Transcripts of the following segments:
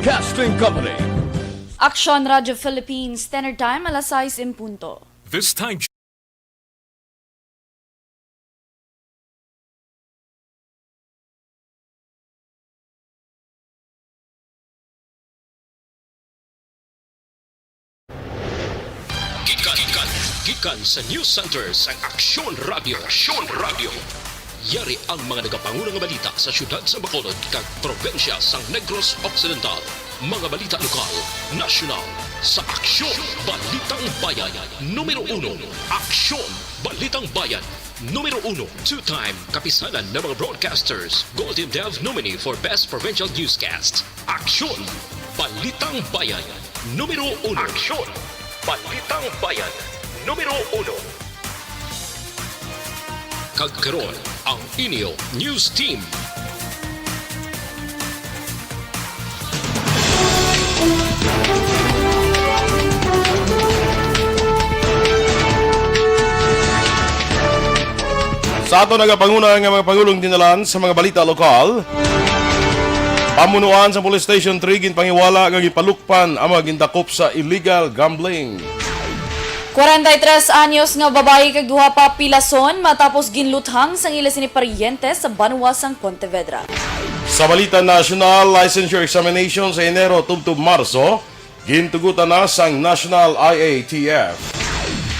Casting Company. Aksyon Radio Philippines, Standard Time, alas 6 in punto. This time, gikan sa News Center sa Aksyon Radio. Yari ang mga nagapangunang balita sa syudad sa Bacolod kag probensya sa Negros Occidental. Mga balita lokal, nasyonal, sa Aksyon Balitang Bayan. Numero 1, Aksyon Balitang Bayan. Numero 1, two-time kapisanan ng mga broadcasters. Golden Dove nominee for Best Provincial Newscast. Aksyon Balitang Bayan. Numero 1, Aksyon Balitang Bayan. Numero 1. Kagkaroon ang inyo News Team. Sa ato nagapanguna ng mga Pangulong dinalan sa mga balita lokal, pamunuan sa Police Station 3 ginpangiwala nga gipalukpan ang mga gindakop sa illegal gambling. 43 anyos nga babae kag duha pa pilason matapos ginluthang sang ila sini paryente sa Banwa sang Pontevedra. Sa balita national, licensure examination sa Enero tubtob Marso, gintugutan na sang National IATF.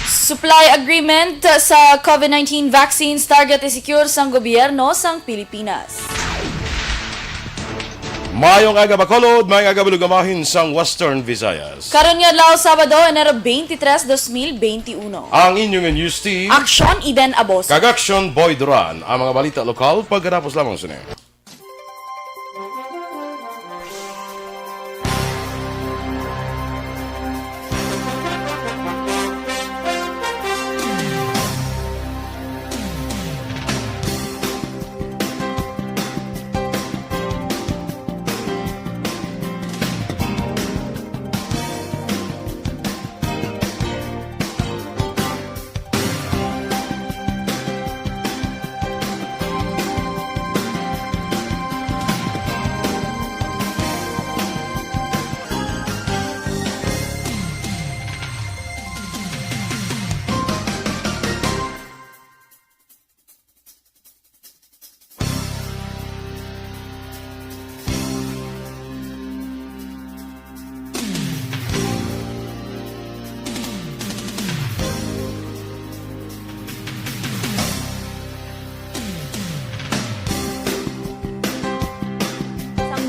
Supply agreement sa COVID-19 vaccines target isecure sang gobyerno sang Pilipinas. Mayong aga Bacolod, mayong aga Bulugamahin sang Western Visayas. Karon nga adlaw Sabado, Enero 23, 2021. Ang inyong news team, Aksyon Eden Abos. kag Aksyon Boy Duran, ang mga balita lokal pagkatapos lamang sini.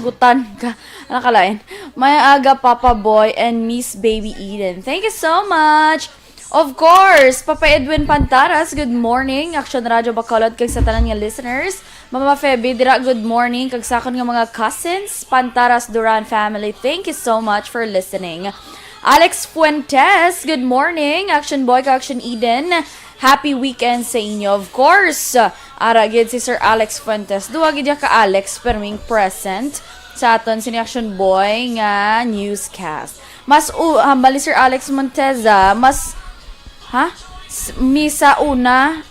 Gutan ka. Nakalain. May aga Papa Boy and Miss Baby Eden. Thank you so much. Of course, Papa Edwin Pantaras, good morning. Aksyon Radio Bacolod kag sa tanan nga listeners. Mama Feby dira, good morning kag sakon nga mga cousins. Pantaras Duran family. Thank you so much for listening. Alex Fuentes, good morning. Action Boy kag Action Eden. Happy weekend sa inyo. Of course, aragid si Sir Alex Fuentes. Duwa gid ka Alex perming present sa aton sini Action Boy nga newscast. Mas hambali Sir Alex Monteza, mas sa una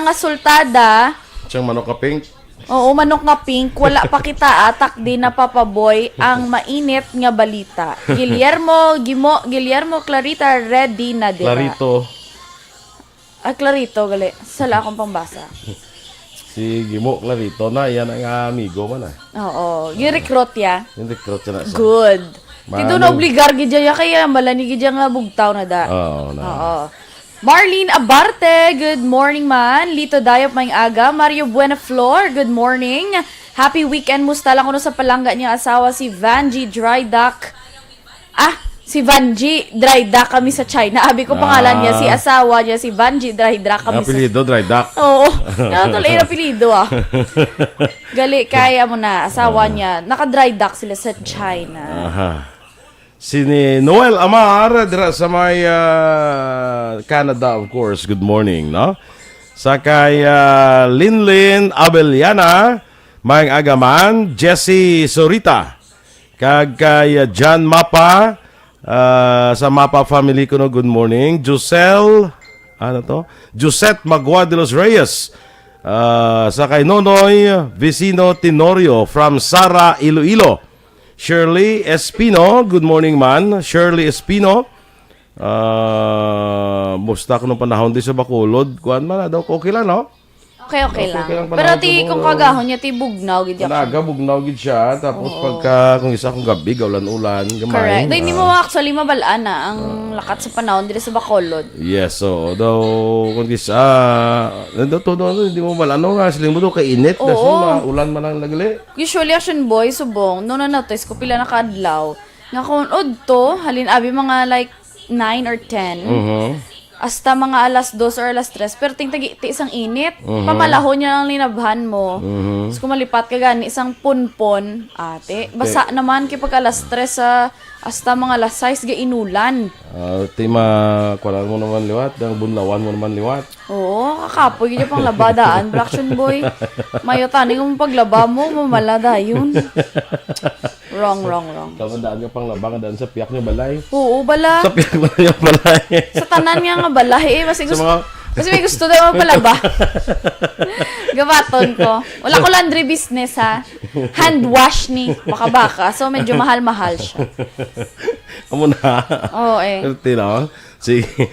nga sultada. Siyang manok ka pink. Oo, manok nga pink, wala pa kita atak din na Papa Boy ang mainit nga balita. Guillermo Clarita ready na diba? Clarito gali. Sala akong pambasa. Si Gimo Clarito na, yan ang amigo man. Oo, yung recruit ya. Yung recruit na. Good. Dito na obligar gidya kaya malani gidya nga bugtaw na da. Oo. Marlene Abarte, good morning man. Lito Dayop maing aga. Mario Buenaflor, good morning. Happy weekend. Musta lang ko sa palangga niya asawa si Vanji Dry Duck. Si Vanji Dry Duck kami sa China. Abi ko pangalan niya, si asawa niya, si Vanji Dry Duck kami sa... Apelido, Dry Duck. Oo. Tuloy yung apelido Gali, kaya mo na, asawa niya. Naka-dry duck sila sa China. Si Noel Amar, dira sa may Canada, of course. Good morning, no? Sa kay Linlin Abeliana, Mayang Agaman, Jessie Sorita, kag kay John Mapa, sa Mapa family ko no, good morning. Josette Magua de los Reyes, sa kay Nonoy Vicino Tenorio from Sara, Iloilo. Shirley Espino, good morning man. Shirley Espino. Musta ko nung panahon di sa Bacolod. Kuan man daw okay lang no? Okay lang. Okay lang Pero panahon ti ko, kung kagahon niya ti bugnaw gid Naga bugnaw gid siya tapos pagka kung isa kung gabi gaulan-ulan gamay. Correct. Dahil hindi mo actually mabalaan na ang lakat sa panahon dito sa Bacolod. Yes, so daw kung isa hindi mo mabalaan nga siling mo daw kainit kasi ulan man ang nagali. Usually action boy subong no notice ko pila na kaadlaw. Nga kung to halin abi mga like 9 or 10. Hasta mga alas 2 or alas 3 pero tingtagi ti isang init. Pamalahon niya ang linabhan mo. Tapos kung malipat ka gani isang punpon ate. Basa naman kapag alas 3 sa hasta mga alas 6 ga inulan. Kuala mo naman liwat, ang bunlawan mo naman liwat. Oo, kakapoy yun pang labadaan, Blackson boy. Mayo tani kung paglaba mo, mamalada yun. Wrong. Tawandaan ka pang labang daan sa piyak niyo balay. Oo, bala. Sa piyak mo yung balay. Sa tanan nga nga bala, Kasi gusto, mga... kasi may gusto daw magpalaba. Gabaton ko. Wala ko laundry business ha. Hand wash ni baka-baka. So medyo mahal-mahal siya. Amo na. Oo no? Sige.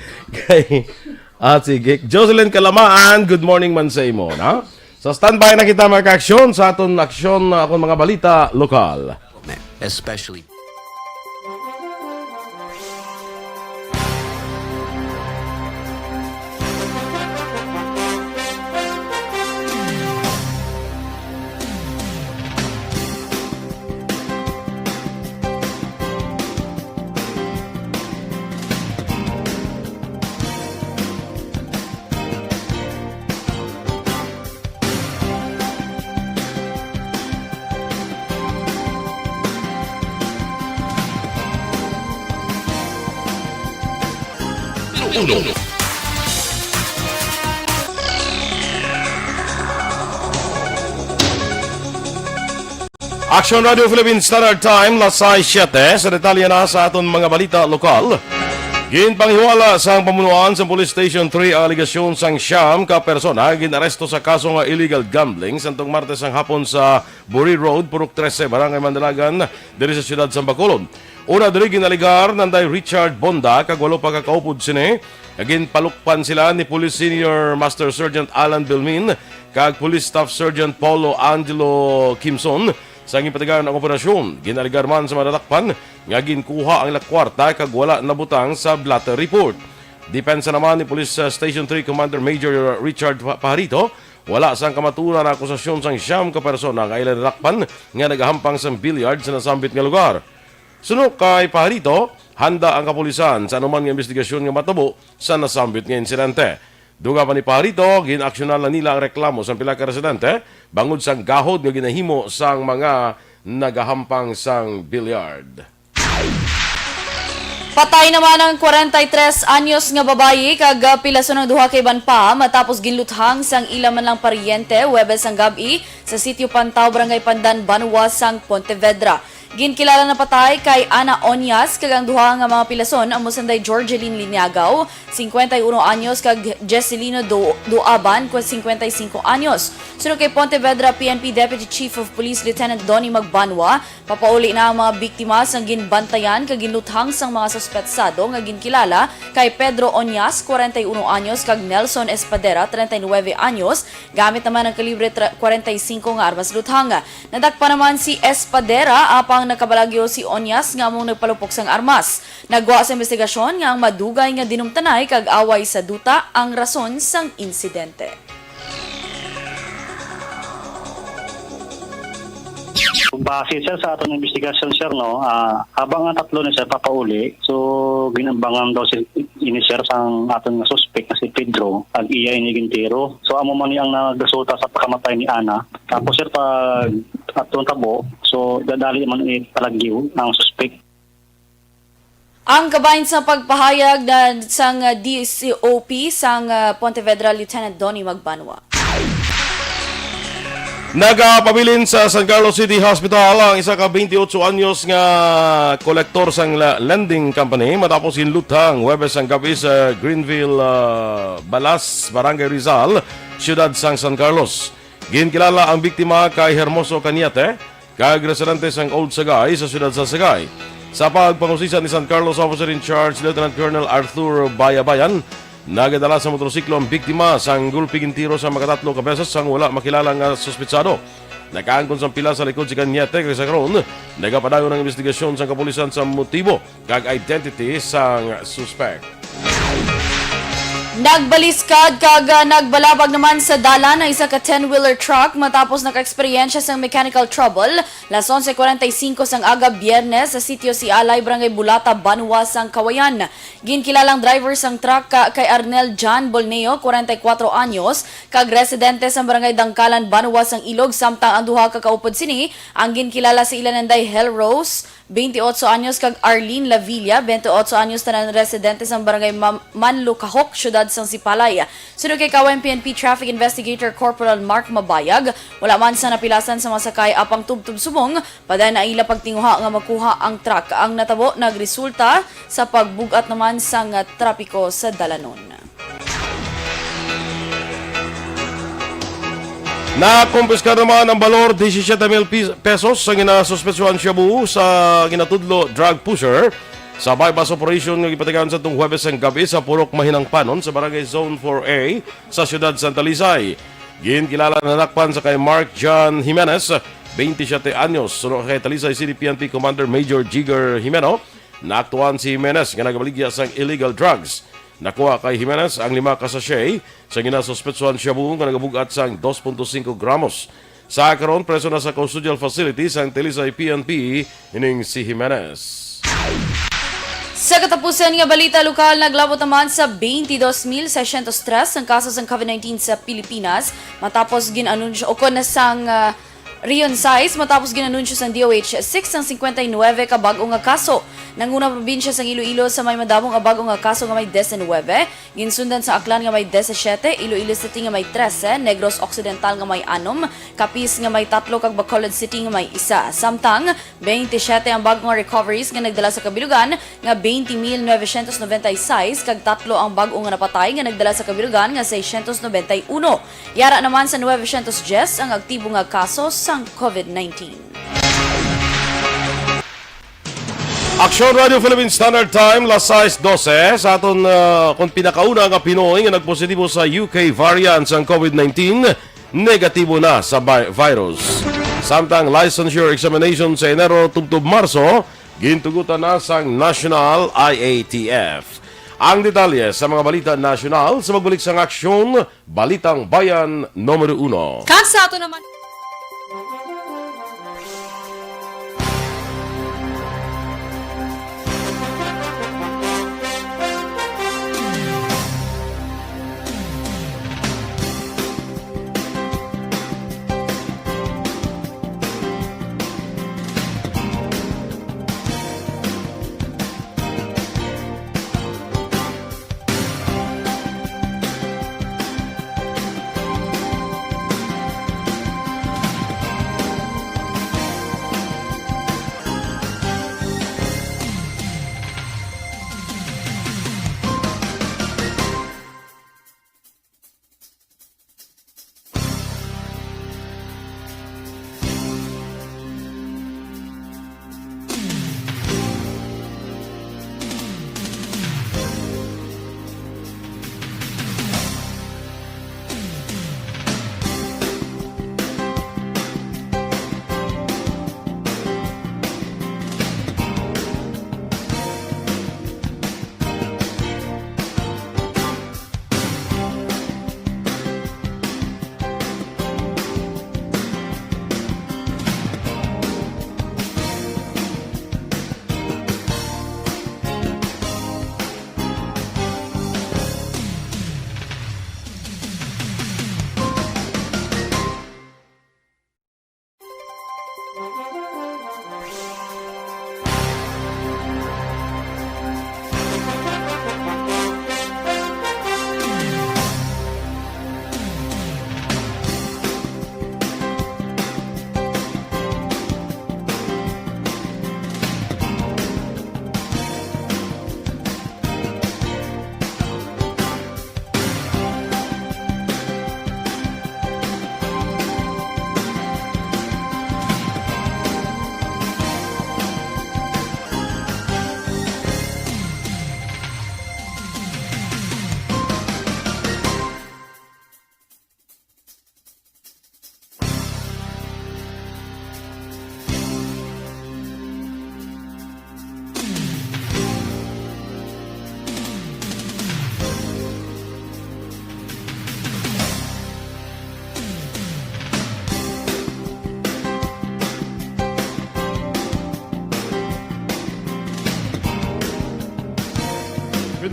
Sige. Jocelyn Kalamaan, good morning man sa imo, no? So standby na kita mga aksyon sa aton aksyon akong mga balita lokal. Especially Uno. Action Radio Philippines Standard Time, lasay 7, sa detalye na sa aton mga balita lokal. Ginpanghiwala sa pamunuan sa Police Station 3 ang aligasyon sang siyam ka persona ginaresto sa kaso nga illegal gambling santong Martes ang hapon sa Buri Road, Purok 13, Barangay Mandalagan, diri sa siyudad sa Bacolod. Una diri ginaligar nanday Richard Bonda kag walo pa ka kaupod sini. Agin palukpan sila ni Police Senior Master Sergeant Alan Belmin kag Police Staff Sergeant Paulo Angelo Kimson sa gipatigayon ang operasyon. Ginaligar man sa madadakpan nga ginkuha ang lakwarta kag wala nabutang sa blatter report. Depensa naman ni Police Station 3 Commander Major Richard Pajarito, wala sang kamaturan na akusasyon sang siyam ka persona nga ilan nadakpan nga nagahampang sang billiard sa nasambit nga lugar. Sunod kay Pajarito, handa ang kapulisan sa anuman nga investigasyon nga matabo sa nasambit nga insidente. Duga pa ni Pajarito, ginaksyonan na nila ang reklamo sa pila ka residente bangod sang gahod nga ginahimo sang mga nagahampang sang billiard. Patay naman ang 43 anyos nga babayi kag pilason ng duha kay banpa matapos ginluthang sang ila man lang paryente Huwebes ang gabi sa sitio Pantaw, Barangay Pandan, Banwa, sang Pontevedra. Ginkilala na patay kay Ana Onyas kag ang duha nga mga pilason ang mosanday Georgeline Linyagaw, 51 anyos kag Jesselino Duaban, 55 anyos. Sunod kay Pontevedra PNP Deputy Chief of Police Lieutenant Donnie Magbanwa, papauli na ang mga biktima sang ginbantayan kag ginluthang sang mga suspetsado nga ginkilala kay Pedro Onyas, 41 anyos kag Nelson Espadera, 39 anyos, gamit naman ang kalibre 45 nga armas luthanga. Nadakpa naman si Espadera apang nakabalagyo si Onyas nga mong nagpalupok sang armas. Nagwa sa investigasyon nga ang madugay nga dinumtanay kag away sa duta ang rason sang insidente. Base sir sa atong investigasyon sir no, habang ang tatlo ni sir papauli, so ginambangan daw si ini sir sang atong suspect na si Pedro ag iya ini gintero. So amo man ni ang nagresulta sa pagkamatay ni Ana. Tapos sir pag atong tabo, so dadali man ni palagyo ang suspect. Ang kabahin sa pagpahayag na sang DCOP sang Pontevedra Lieutenant Donnie Magbanwa. Nagapabilin sa San Carlos City Hospital ang isa ka 28 anyos nga kolektor sang lending company matapos hinluthang Huwebes ang gabi sa Greenville, Balas, Barangay Rizal, siyudad sang San Carlos. Ginkilala ang biktima kay Hermoso Cañete, kag residente sang Old Sagay sa siyudad sa Sagay. Sa pagpangusisan ni San Carlos Officer in Charge Lieutenant Colonel Arthur Bayan, nagadala sa motorsiklo ang biktima sang gulping tiro sa makatatlo ka beses sang wala makilala nga suspitsado. Nakaangkon sa pila sa likod si Kanyete kay sa karon, nagapadayon ng investigasyon sa kapulisan sa motibo kag identity sang suspect. Nagbaliskad kag nagbalabag naman sa dala ng isa ka 10-wheeler truck matapos naka-eksperyensya sang mechanical trouble. Las 11:45 sang aga Biyernes sa sitio si Alay, Barangay Bulata, Banwa, sang Kawayan. Ginkilalang driver sang truck kay Arnel John Bolneo, 44 anyos, kag residente sa Barangay Dangkalan, Banwa, sang Ilog, samtang ang duha ka kaupod sini ang ginkilala sa ilananday Hell Rose, 28 anyos, kag Arlene Lavilla, 28 anyos, tanan residente sa Barangay Manlukahok, syudad sang Sipalay. Sunod kay Kawayan PNP Traffic Investigator Corporal Mark Mabayag, wala man sa napilasan sa masakay apang tubtub subong, paday na ila pagtinguha nga makuha ang truck. Ang natabo nagresulta sa pagbugat naman sang trapiko sa dalanon. Nakumpiska naman ang balor 17,000 pesos sa ginasuspetsyohan Shabu sa ginatudlo drug pusher sa bypass operation nga gipatigan sa tung Huwebes ang gabi sa Purok Mahinang Panon sa Barangay Zone 4A sa siyudad Santa Lisay. Ginkilala na nakpan sa kay Mark John Jimenez, 27 anyos, sunod kay Talisay City PNP Commander Major Jigger Jimeno. Naaktuan si Jimenez nga nagabaligya sa illegal drugs. Nakuha kay Jimenez ang 5 ka sachet sa ginasuspetsuhan Shabu nga nagabugat sang 2.5 gramos. Sa karon preso na sa custodial facility sa Talisay PNP ining si Jimenez. Sa katapusan nga balita lokal, naglabot naman sa 22,603 ang kaso ng COVID-19 sa Pilipinas matapos ginanunsyo o kon sang Rion size matapos ginanunsyo sa DOH 6 ang 59 ka bag-o nga kaso. Nangunang probinsya sa Iloilo sa may madamong bag-o nga kaso nga may 19, ginsundan sa Aklan nga may 17, Iloilo City nga may 13, Negros Occidental nga may 6, Capiz nga may 3 kag Bacolod City nga may 1. Samtang 27 ang bag-o nga recoveries nga nagdala sa kabilugan nga 20,996 kag 3 ang bag-o nga napatay nga nagdala sa kabilugan nga 691. Yara naman sa 910 ang aktibo nga kaso sa COVID-19. Aksyon Radio Philippine Standard Time, las 6:12 sa aton kung pinakauna nga Pinoy nga nagpositibo sa UK variant ng COVID-19, negatibo na sa virus. Samtang licensure examination sa Enero tubtub Marso, gintugutan na sang National IATF. Ang detalye sa mga balita nasyonal sa magbalik sang Aksyon, Balitang Bayan Numero 1. Sa ato naman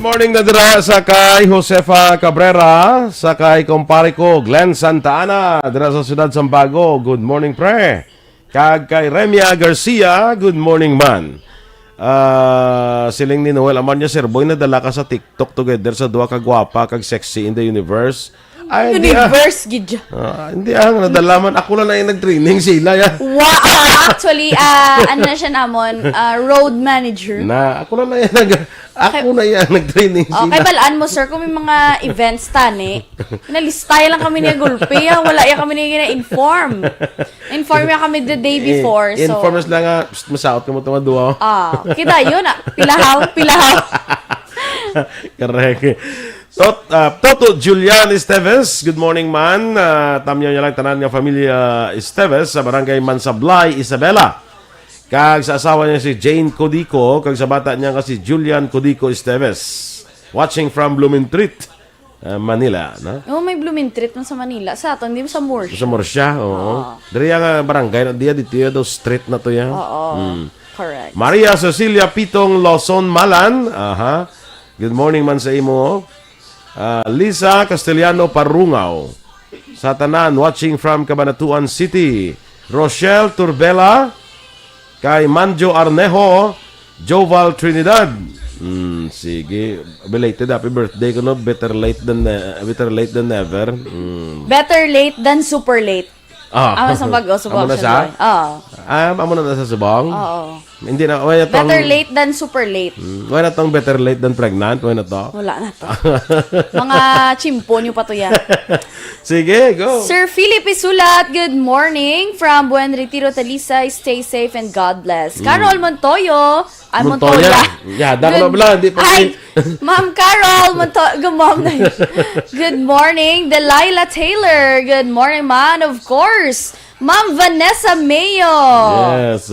Good morning na dira sa kay Josefa Cabrera, sa kay kumpare ko Glenn Santa Ana, dira sa siyudad Sambago. Good morning, pre. Kag kay Remia Garcia, good morning, man. Siling ni Noel Amanya, Sir Boy, nadala ka sa TikTok together sa duha ka gwapa kag sexy in the universe. Ay, Universe, gidya. Hindi nadalaman. Ako na yung nag-training sila. Wow! Actually, ano na siya namon, road manager. Ako na yan nag-training sila. Okay, balaan mo, sir, kung may mga events tani, nalistay lang kami niya gulpi, wala yan kami niya inform. Inform yan kami the day before. So, inform us lang nga, masaot ka mo ito maduwa. Kita yun, pilahaw. Correct. Toto Julian Esteves, good morning, man. Tamyo niya lang tanan nga pamilya Esteves sa barangay Mansablay, Isabela. Kag sa asawa niya si Jane Codico, kag sa bata niya kasi Julian Codico Esteves. Watching from Blumentritt, Manila. No? May Blumentritt man sa Manila. Sa ato, hindi mo sa Morsha. Sa Morsha, oo. Dari nga barangay, dito daw street na to yan. Oo, correct. Maria Cecilia Pitong Lawson Malan, good morning man sa imo. Lisa Castellano Parungaw, sa tanan, watching from Cabanatuan City. Rochelle Turbela, kay Manjo Arnejo, Joval Trinidad. Sige, belated happy birthday ko, no? Better late than never. Better late than super late. Amo sa subong na siya. Amo na sa subong? Oo. Hindi na, better late than super late. Wala na tong better late than pregnant? Wala na to? Wala na to. Mga chimpo nyo pa to yan. Sige, go. Sir Philip Isulat, good morning from Buen Retiro, Talisay. Stay safe and God bless. Carol Montoyo. Montoya. Yada ko na bala. Ay, Ma'am Carol Montoya. Good morning. Delilah Taylor. Good morning, man. Of course. Ma'am Vanessa Mayo. Yes.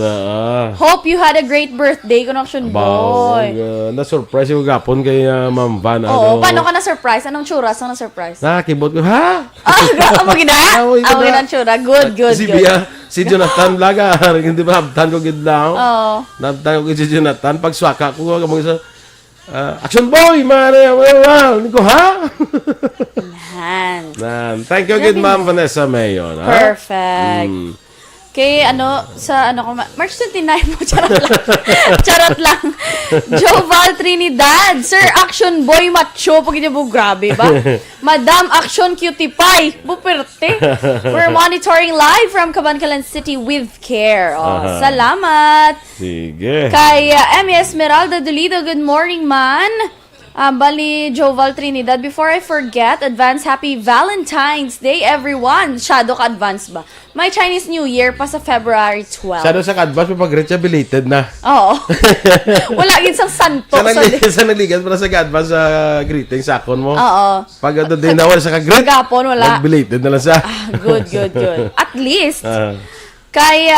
Hope you had a great birthday, Connection Boy. Na-surprise yung gapon kay Ma'am Van. Oo, paano ka na-surprise? Anong tsuras? Anong na-surprise? Nakakibot ko, ha? Amo gina? Amo gina ang tsura. Good. Si Jonathan Laga. Hindi ba habtan ko gidlaw? Oo. Nabtan ko si Jonathan. Pag swaka ko, kamang isa, Aksyon Boy, mare, ko, ha? Thank you again, Ma'am Vanessa Mayo. Perfect. Kay March 29 mo, charot lang. Joval Trinidad, Sir Aksyon Boy Macho, pag niya po, grabe ba? Madam Aksyon Cutie Pie, buperte. We're monitoring live from Cabancalan City with care. Salamat. Sige. Kay Emmy Esmeralda Dolido, good morning, man. Bali, Joval Trinidad, before I forget, advance happy Valentine's Day, everyone. Shadow ka advance ba? May Chinese New Year pa sa February 12. Shadow sa advance, pag-reach belated na. Oo. Wala gid sang santo. Sa nagligan para sa advance sa greeting sa akon mo. Oo. Pag din na wala sa ka-greet. Pagapon, wala. Belated na lang sa. Good. At least, kay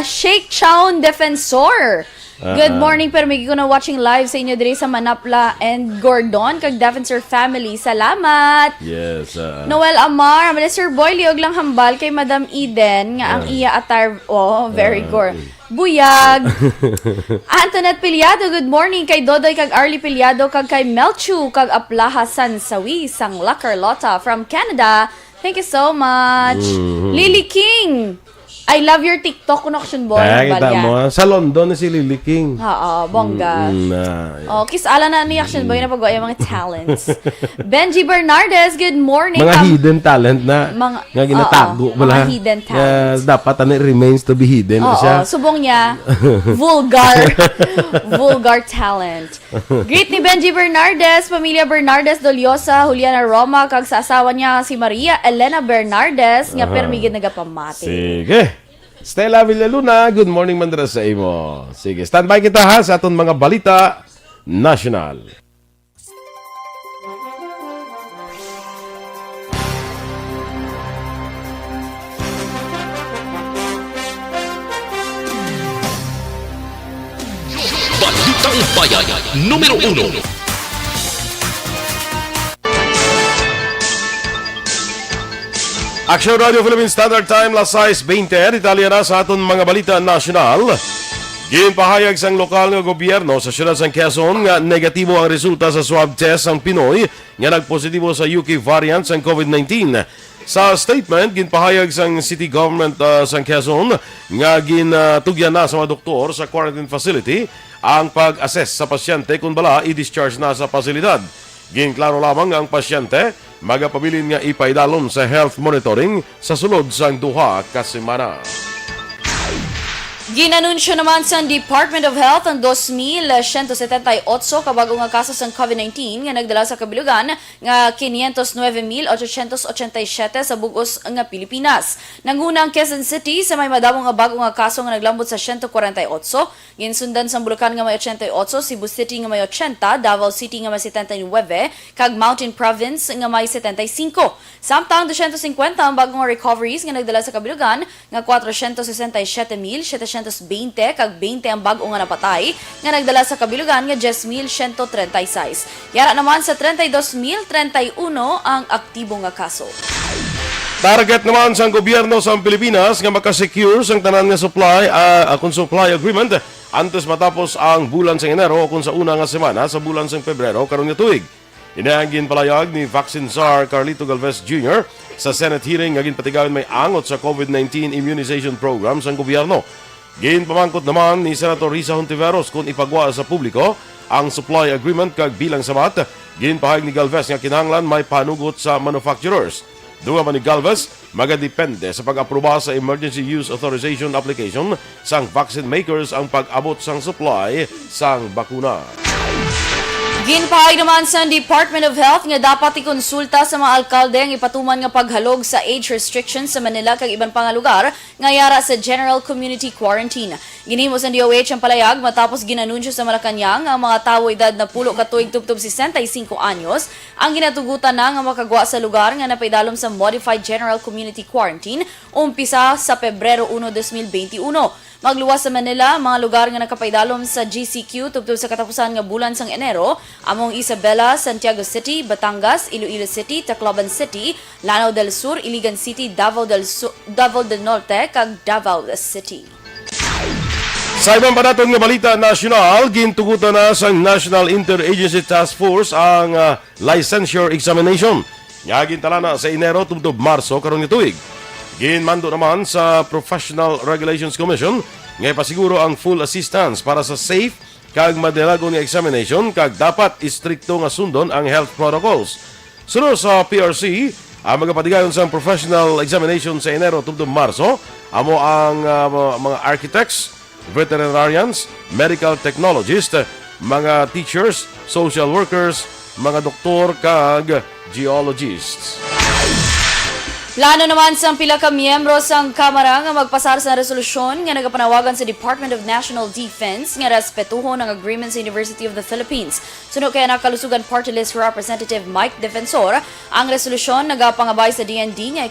Shake Chown Defensor. Good morning, pero may ko na watching live sa inyo diri sa Manapla and Gordon, kag Defensor family. Salamat. Yes. Noel Amar, Sir Boy, liog lang hambal kay Madam Eden, nga ang iya atar, very gore. Buyag. Antoinette Piliado, good morning kay Dodoy, kag Arlie Piliado, kag kay Melchu, kag Aplaha Sansawi, sang La Carlota from Canada. Thank you so much. Lily King, I love your TikTok, Connection Boy. Kita mo. Sa London na si Lily King. Oo, bongga. Kiss ala na ni Action Boy na pag-uwa yung mga talents. Benji Bernardes, good morning. Mga hidden talent na nga ginatago. Mga hidden talents. Dapat remains to be hidden. Subong niya, vulgar talent. Greet ni Benji Bernardes, pamilya Bernardes Doliosa, Juliana Roma, kag sa asawa niya si Maria Elena Bernardes, nga permigid nagapamati. Sige. Stella Villaluna, good morning mandra sa imo. Sige, standby kita ha sa aton mga balita national. Balitang Bayan, numero 1. Aksyon Radio Philippine Standard Time, las 6:20. Detalye na sa aton mga balita national. Ginpahayag sang lokal nga gobyerno sa siyudad sang Quezon nga negatibo ang resulta sa swab test sang Pinoy nga nagpositibo sa UK variant sang COVID-19. Sa statement, ginpahayag sang city government sang Quezon nga ginatugyan na sa mga doktor sa quarantine facility ang pag-assess sa pasyente kung bala i-discharge na sa pasilidad. Ginklaro lamang ang pasyente magapabilin nga ipaidalon sa health monitoring sa sulod sang duha ka semana. Ginanunsyo naman sa Department of Health ang 2,178 kabago nga kaso sa COVID-19 nga nagdala sa kabilugan nga 509,887 sa bugos nga Pilipinas. Nanguna ang Quezon City sa may madamong nga bago nga kaso nga naglambot sa 148. Ginsundan sa Bulacan nga may 88, Cebu City nga may 80, Davao City nga may 79, kag Mountain Province nga may 75. Samtang 250 ang bagong recoveries nga nagdala sa kabilugan nga 467,720 kag 20 ang bag-o nga napatay nga nagdala sa kabilugan nga 10,136. Yara naman sa 32,031 ang aktibo nga kaso. Target naman sa gobyerno sa Pilipinas nga makasecure sang tanan nga supply kung supply agreement antes matapos ang bulan sa Enero o kung sa una nga semana sa bulan sa Pebrero karon nga tuig. Inaangin palayag ni Vaccine Czar Carlito Galvez Jr. sa Senate hearing nga ginpatigawin may angot sa COVID-19 immunization program sa gobyerno. Ginpamangkot naman ni Senator Risa Hontiveros kung ipagwa sa publiko ang supply agreement kag bilang sabat. Ginpahayag ni Galvez nga kinahanglan may panugot sa manufacturers. Dunga man ni Galvez, magadepende sa pag-aproba sa emergency use authorization application sang vaccine makers ang pag-abot sang supply sang bakuna. Ginpahayag naman sa Department of Health nga dapat ikonsulta sa mga alkalde ang ipatuman nga paghalog sa age restrictions sa Manila kag iban pang lugar nga yara sa General Community Quarantine. Ginhimo sa DOH ang palayag matapos ginanunsyo sa Malacañang ang mga tawo edad na pulo ka tuig tubtob 65 anyos ang ginatugutan na nga makagwa sa lugar nga napaidalom sa Modified General Community Quarantine umpisa sa Pebrero 1, 2021. Magluwas sa Manila, mga lugar nga nakapaidalom sa GCQ tubtob sa katapusan nga bulan sang Enero, among Isabela, Santiago City, Batangas, Iloilo City, Tacloban City, Lanao del Sur, Iligan City, Davao del Norte, kag Davao City. Sa ibang panaton nga balita nasyonal, gintugutan na sa National Interagency Task Force ang licensure examination. Nga gintala na sa Enero tubtob Marso karon nga tuig. Ginmando naman sa Professional Regulations Commission nga ipasiguro ang full assistance para sa safe kag madelago nga examination kag dapat istrikto nga sundon ang health protocols. Sunod sa PRC, ang magapatigayon sa professional examination sa Enero tubtob Marso, amo ang mga architects, veterinarians, medical technologists, mga teachers, social workers, mga doktor kag geologists. Plano naman sa pila ka miyembro sang Kamara nga magpasar sa resolusyon nga nagapanawagan sa Department of National Defense nga respetuhon ang agreement sa University of the Philippines. Suno kaya nakalusugan Party List Representative Mike Defensor, ang resolusyon nagapangabay sa DND nga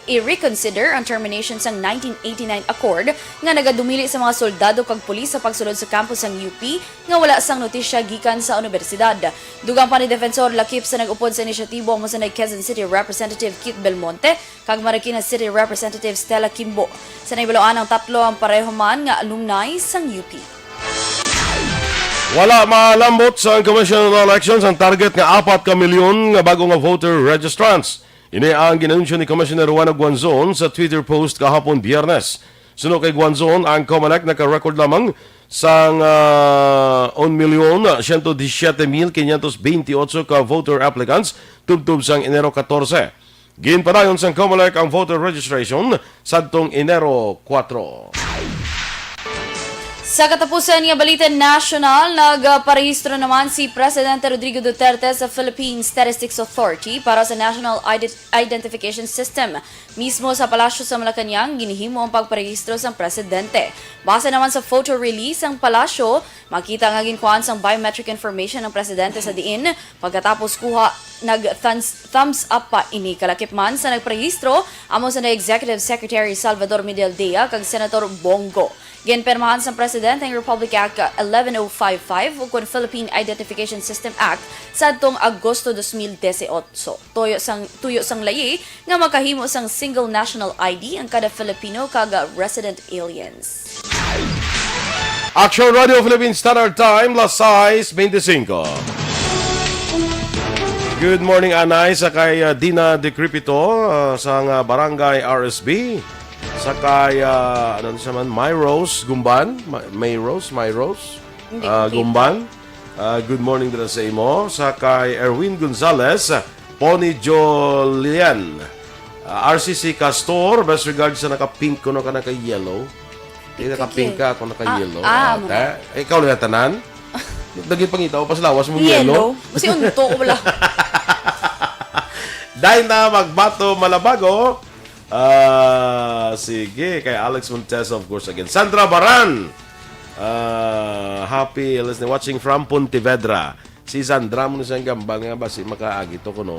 i-reconsider ang termination sang 1989 Accord nga nagadumili sa mga soldado kag pulis sa pagsulod sa campus sang UP nga wala sang notisya gikan sa universidad. Dugang pa ni Defensor lakip sa nag-upod sa inisyatibo mo sa Quezon City Representative Kit Belmonte kag Marikina City Representative Stella Kimbo. Sa naibaloan ang tatlo ang pareho man nga alumni sang UP. Wala malambot sa Commission on Elections ang target nga 4 ka milyon nga bago nga voter registrants. Ini ang ginanunsyo ni Commissioner Juan Guanzon sa Twitter post kahapon Biyernes. Suno kay Guanzon, ang COMELEC naka-record lamang sang 1,117,528 ka voter applicants tubtob sang Enero 14. Ginpadayon sang COMELEC ang voter registration sadtong Enero 4. Sa katapusan ng balita national, nagparehistro naman si Presidente Rodrigo Duterte sa Philippine Statistics Authority para sa National Identification System. Mismo sa Palasyo sa Malacañang, ginihimo ang pagparehistro sa Presidente. Base naman sa photo release ang Palasyo, makita nga ginkuhaan sang biometric information ng Presidente sa diin. Pagkatapos kuha, nag-thumbs up pa ini kalakip man sa nagparehistro amo sa Executive Secretary Salvador Medialdea kag Senator Bongo. Ginpermahan sa Presidente ang Republic Act 11055 ug Philippine Identification System Act sa adtong Agosto 2018. Tuyo sang layi nga makahimo sang single national ID ang kada Filipino kag resident aliens. Aksyon Radio Philippine Standard Time, Las 6:25. Good morning, Anay, sa kay Dina Decrepito sa barangay RSB. Sa kay, ano siya man, My Rose Gumban. My Rose? Hindi ko kita. Gumban. Good morning din sa imo. Sa kay Erwin Gonzalez, Pony Jolian. RCC Castor, best regards sa naka-pink ko na ka naka-yellow. Naka-pink ka ako naka-yellow. Ikaw na tanan? Daging pangitaw, paslawas mong yellow. Kasi unto ko wala. Dahil na magbato malabago. Sige, kay Alex Montes of course again. Sandra Baran. Happy listening, watching from Pontevedra. Si Sandra mo na siyang gambang nga ba si makaagito ko no.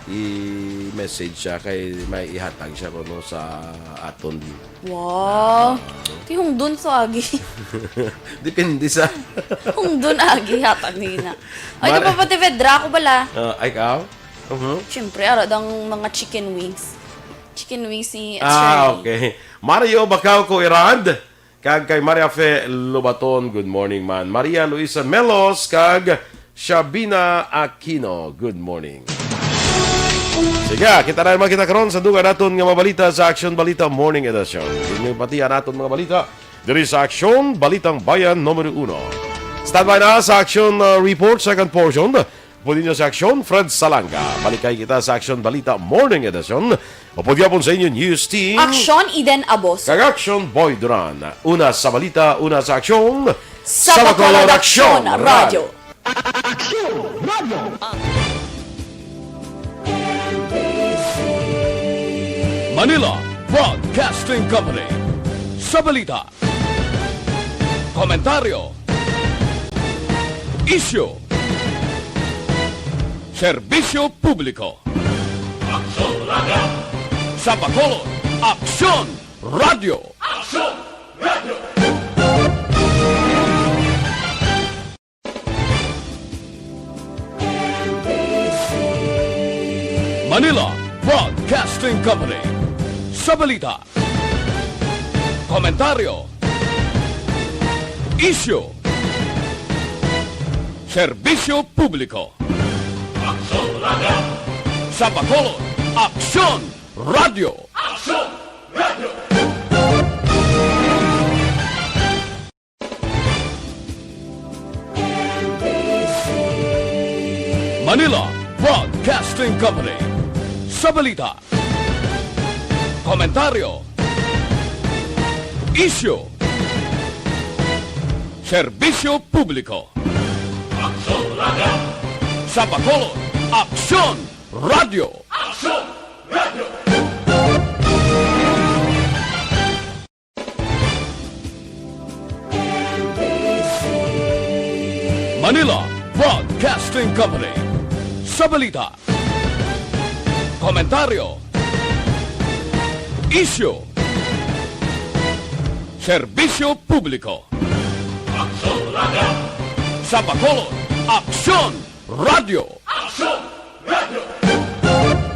I-message siya kay may ihatag siya ko no sa aton. Wow. Yung dun sa agi. Depende sa Yung dun agi hatag nila. Ay, ito pa pati vedra ko bala. ay ikaw? Siyempre, aradang mga chicken wings. Chicken wings ni Shirley. Okay. Mario Bacau ko Irad. Kag kay Maria Fe Lobaton, good morning man. Maria Luisa Melos, kag Shabina Aquino, good morning. Sige, kita na naman kita karon sa duga naton nga mabalita sa Aksyon Balita Morning Edition. Hindi patihan naton mga balita diri sa Aksyon Balitang Bayan Numero 1. Standby na sa Aksyon Report, second portion. Pwede nyo sa Aksyon, Fred Salanga. Balikay kita sa Aksyon Balita Morning Edition. O pwede po sa inyo news team. Aksyon Eden Abos. Kag Aksyon Boy Duran. Una sa balita, una sa aksyon. Sa Bacolod Aksyon Radio. Manila Broadcasting Company. Sa balita, komentaryo, issue, serbisyo publiko. Aksyon Radio. Sa Bacolod, Aksyon Radio. Aksyon Radio. Manila Broadcasting Company. Sa balita, komentaryo, issue, serbisyo publiko. Aksyon Radio. Sa Bacolod, Aksyon Radio. Aksyon Radio. Manila Broadcasting Company. Sa balita, komentaryo, issue, serbisyo publiko. Aksyon Radio. Sa Bacolod, Aksyon Radio. Aksyon Radio. Manila Broadcasting Company. Sa balita, komentaryo, issue, serbisyo publiko. Aksyon Radio. Sa Bacolod, Aksyon Radio. Aksyon